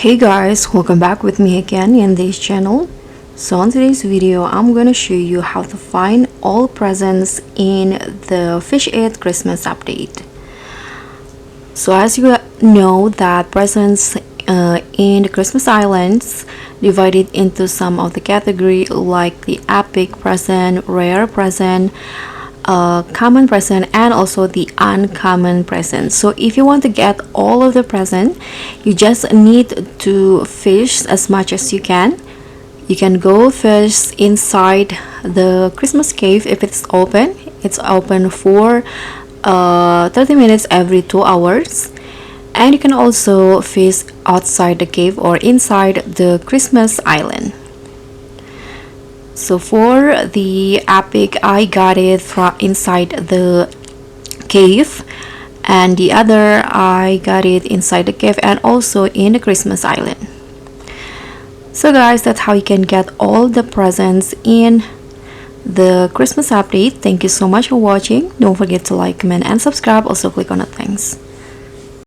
Hey guys, welcome back with me again in this channel. So in today's video I'm gonna show you how to find all presents in the Fish It Christmas update. So as you know that presents in the Christmas Islands divided into some of the category like the epic present, rare present, common present, and also the uncommon present. So if you want to get all of the present, you just need to fish as much as you can. You can go fish inside the Christmas cave if it's open. It's open for 30 minutes every 2 hours, and you can also fish outside the cave or inside the Christmas island. So for the epic, I got it from inside the cave, and the other I got it inside the cave and also in the Christmas island. So guys, that's how you can get all the presents in the Christmas update. Thank you so much for watching. Don't forget to like, comment, and subscribe. Also click on the thanks.